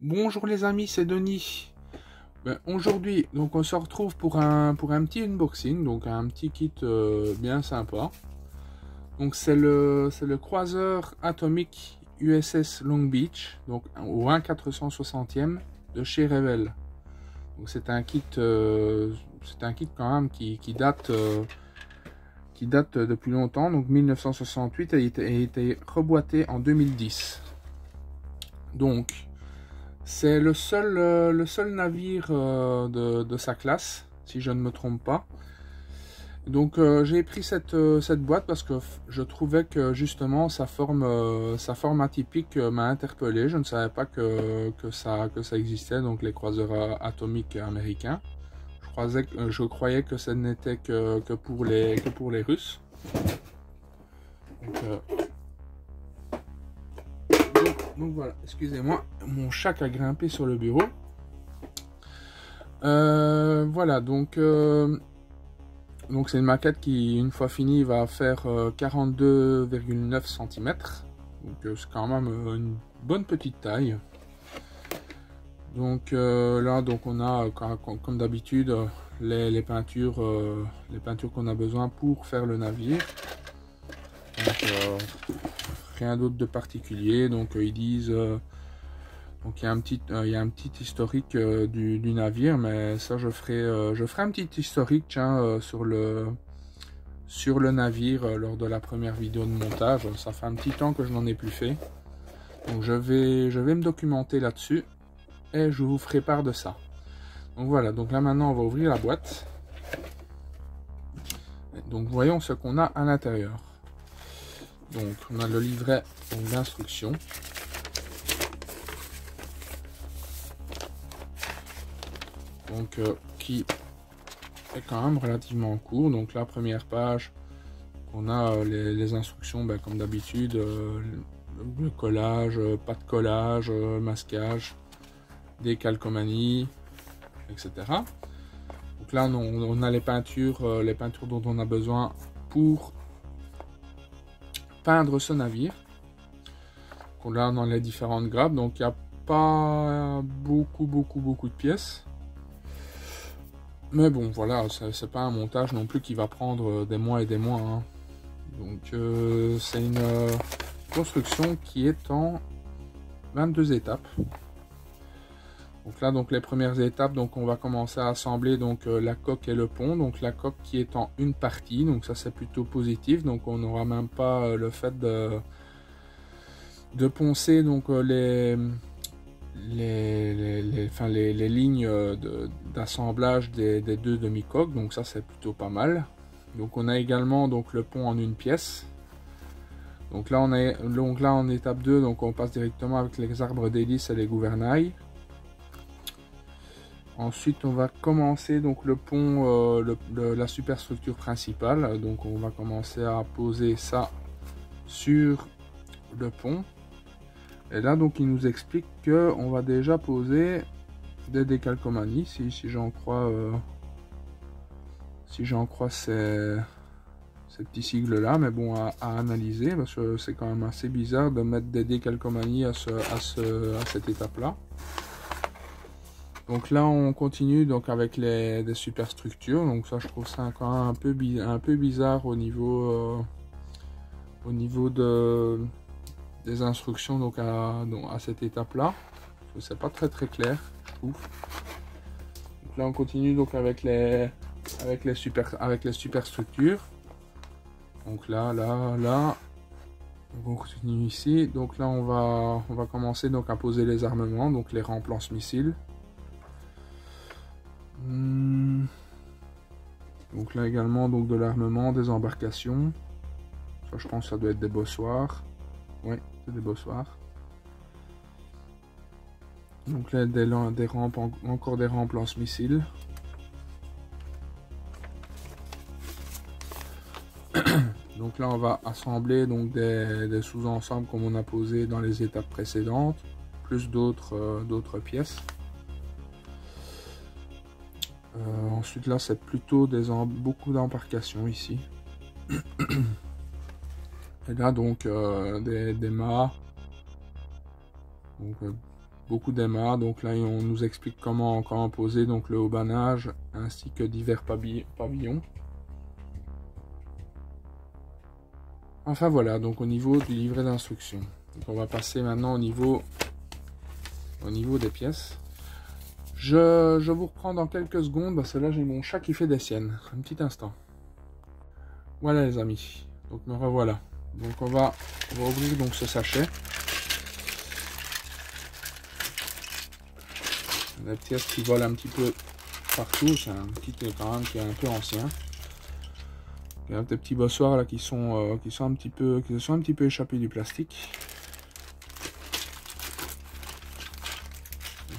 Bonjour les amis, c'est Denis. Aujourd'hui, donc on se retrouve pour un petit unboxing, donc un petit kit bien sympa. Donc c'est le croiseur atomique USS Long Beach, donc au 1/460e de chez Revell. Donc c'est un kit quand même qui date depuis longtemps, donc 1968 et a été reboîté en 2010. Donc c'est le seul navire de sa classe, si je ne me trompe pas. Donc j'ai pris cette boîte parce que je trouvais que justement sa forme atypique m'a interpellé. Je ne savais pas que ça existait, donc les croiseurs atomiques américains. Je croyais que ce n'était que pour les Russes. Donc voilà, excusez-moi, mon chat a grimpé sur le bureau. Voilà, donc c'est une maquette qui, une fois finie, va faire 42,9 cm. Donc c'est quand même une bonne petite taille. Donc là, donc on a comme d'habitude les peintures qu'on a besoin pour faire le navire. Donc rien d'autre de particulier. Donc ils disent donc il y a un petit historique du navire, mais ça je ferai un petit historique, tiens, sur le navire lors de la première vidéo de montage. Ça fait un petit temps que je n'en ai plus fait, donc je vais me documenter là-dessus et je vous ferai part de ça. Donc voilà, donc là maintenant on va ouvrir la boîte. Donc voyons ce qu'on a à l'intérieur. Donc on a le livret d'instructions. Donc qui est quand même relativement court. Donc la première page, on a les instructions, comme d'habitude, le collage, pas de collage, masquage, des calcomanies, etc. Donc là on a les peintures dont on a besoin pour peindre ce navire. Donc là dans les différentes grappes, donc il n'y a pas beaucoup de pièces. Mais bon, voilà, c'est pas un montage non plus qui va prendre des mois et des mois. Hein. Donc, c'est une construction qui est en 22 étapes. Donc là, donc les premières étapes, donc on va commencer à assembler donc la coque et le pont. Donc la coque qui est en une partie, donc ça c'est plutôt positif. Donc on n'aura même pas le fait de poncer donc les lignes d'assemblage des deux demi-coques, donc ça c'est plutôt pas mal. Donc on a également donc le pont en une pièce. Donc là en étape 2, donc on passe directement avec les arbres d'hélice et les gouvernails. Ensuite on va commencer donc le pont, la superstructure principale. Donc on va commencer à poser ça sur le pont. Et là, donc, il nous explique que on va déjà poser des décalcomanies, si j'en crois, ces petits sigles-là. Mais bon, à analyser, parce que c'est quand même assez bizarre de mettre des décalcomanies à cette étape-là. Donc là, on continue donc avec des superstructures. Donc ça, je trouve ça quand même un peu bizarre au niveau des instructions donc à cette étape là. C'est pas très clair, je trouve. Donc là on continue donc avec les superstructures. Donc là donc on continue ici. Donc là on va commencer donc à poser les armements, donc les remplance-missiles. Donc là également donc de l'armement, des embarcations. Ça, je pense que ça doit être des bossoirs. Oui, c'est des bossoirs. Donc là, encore des rampes lance-missiles. Donc là, on va assembler donc des sous-ensembles comme on a posé dans les étapes précédentes, plus d'autres pièces. Ensuite, là, c'est plutôt beaucoup d'embarcations ici. Et là, donc, des mâts. Donc, beaucoup d'aimants. Donc là, on nous explique comment poser donc le haubanage ainsi que divers pavillons. Enfin voilà, donc au niveau du livret d'instruction. On va passer maintenant au niveau des pièces. Je vous reprends dans quelques secondes parce que là j'ai mon chat qui fait des siennes. Un petit instant. Voilà les amis, donc me revoilà. Donc on va ouvrir donc ce sachet. Des pièces qui volent un petit peu partout, c'est un kit quand même qui est un peu ancien. Il y a des petits bossoirs là qui se sont un petit peu échappés du plastique.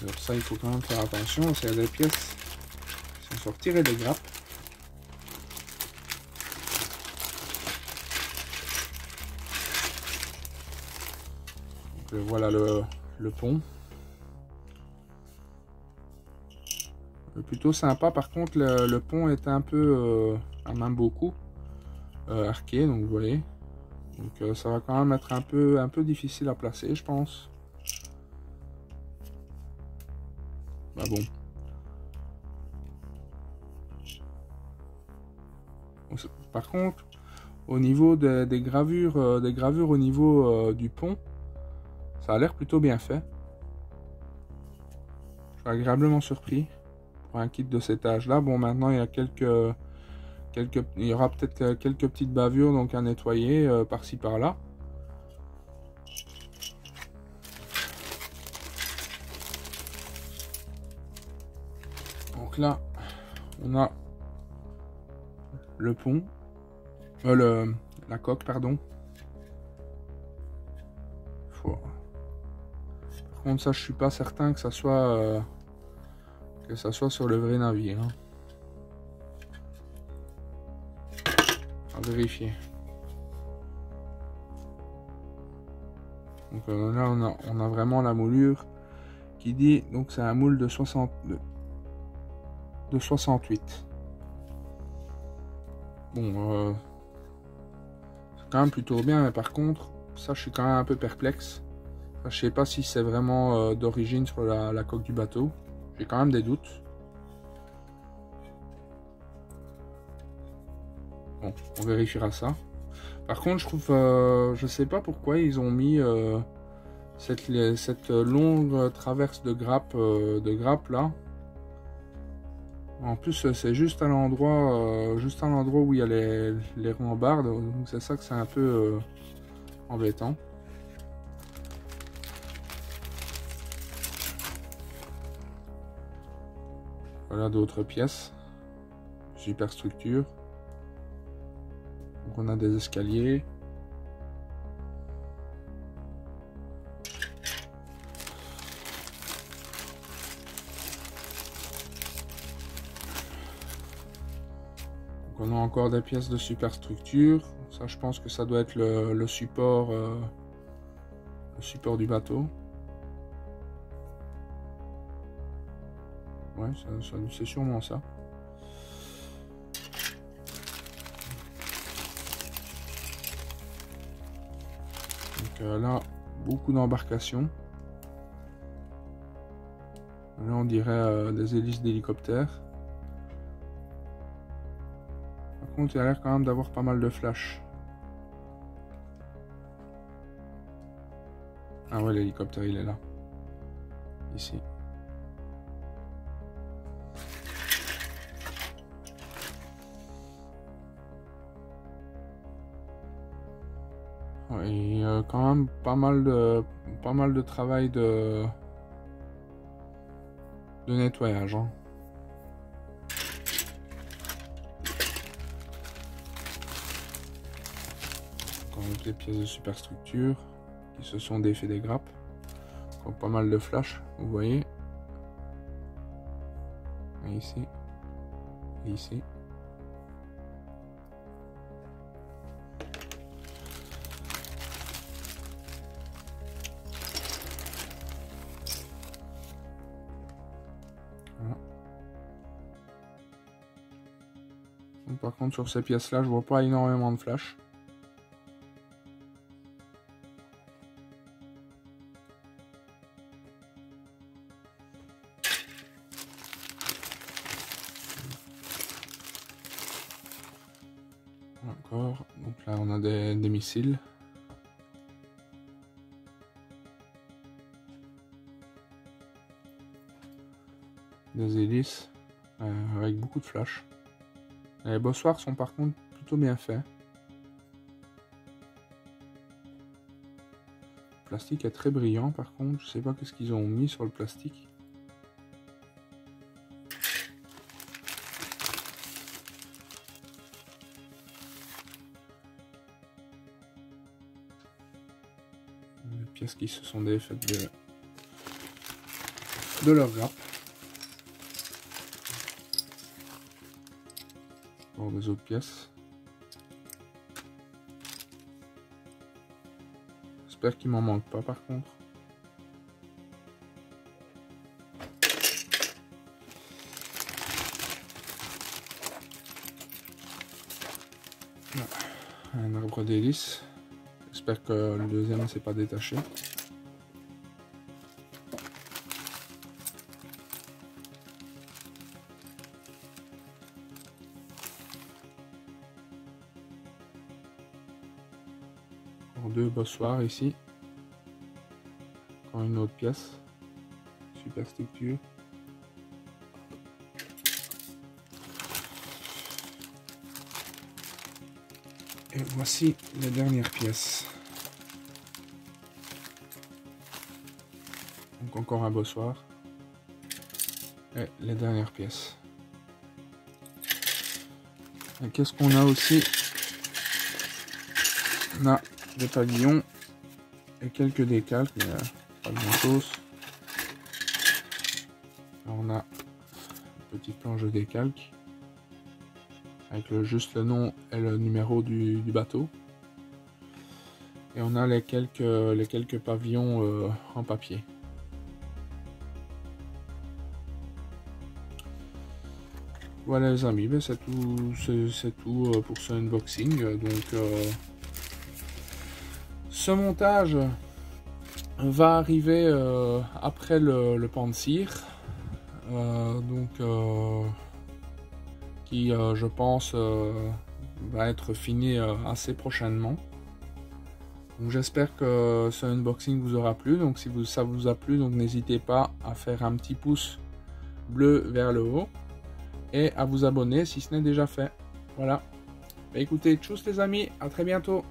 Pour ça il faut quand même faire attention, parce qu'il y a des pièces qui sont retirées des grappes. Donc, voilà le pont. Plutôt sympa, par contre le pont est un peu à même beaucoup arqué, donc vous voyez, donc ça va quand même être un peu difficile à placer, je pense. Bah bon, par contre au niveau des gravures au niveau du pont, ça a l'air plutôt bien fait. Je suis agréablement surpris pour un kit de cet âge là. Bon, maintenant il y a il y aura peut-être quelques petites bavures donc à nettoyer par-ci par-là. Donc là on a le pont, la coque pardon. Par contre ça je suis pas certain que ça soit sur le vrai navire, hein. À vérifier. Donc là on a vraiment la moulure qui dit, donc c'est un moule de 68. Bon, c'est quand même plutôt bien, mais par contre ça je suis quand même un peu perplexe. Enfin, je sais pas si c'est vraiment d'origine sur la coque du bateau. J'ai quand même des doutes. Bon, on vérifiera ça. Par contre, je trouve, je sais pas pourquoi ils ont mis cette longue traverse de grappe là. En plus, c'est juste à l'endroit où il y a les rambardes. Donc c'est ça que c'est un peu embêtant. Voilà d'autres pièces. Superstructure. Donc on a des escaliers. Donc on a encore des pièces de superstructure. Ça je pense que ça doit être le support du bateau. Ouais, c'est sûrement ça. Donc là, beaucoup d'embarcations. Là, on dirait des hélices d'hélicoptère. Par contre, il a l'air quand même d'avoir pas mal de flash. Ah ouais, l'hélicoptère, il est là. Ici. Et quand même pas mal de travail de nettoyage, hein. Encore des pièces de superstructure qui se sont défait des grappes. Encore pas mal de flash, vous voyez. Et ici. Et ici. Par contre sur ces pièces là je vois pas énormément de flash. Encore, donc là on a des missiles. Des hélices avec beaucoup de flash. Les bossoirs sont par contre plutôt bien faits. Le plastique est très brillant par contre, je sais pas qu'est-ce qu'ils ont mis sur le plastique. Les pièces qui se sont défaites de leur grappe. Pour des autres pièces. J'espère qu'il m'en manque pas par contre. Un arbre d'hélice. J'espère que le deuxième ne s'est pas détaché. Encore deux bossoirs ici. Encore une autre pièce. Super structure. Et voici les dernières pièces. Donc encore un bossoir. Et les dernières pièces. Et qu'est-ce qu'on a aussi? On a des pavillons et quelques décalques, mais pas grand chose. On a une petite planche de décalque avec juste le nom et le numéro du bateau. Et on a les quelques pavillons en papier. Voilà les amis, ben c'est tout pour ce unboxing. Donc ce montage va arriver après le pan de cire, qui je pense va être fini assez prochainement. Donc j'espère que ce unboxing vous aura plu. Donc si ça vous a plu, donc n'hésitez pas à faire un petit pouce bleu vers le haut et à vous abonner si ce n'est déjà fait. Voilà. Bah, écoutez, tchuss les amis, à très bientôt.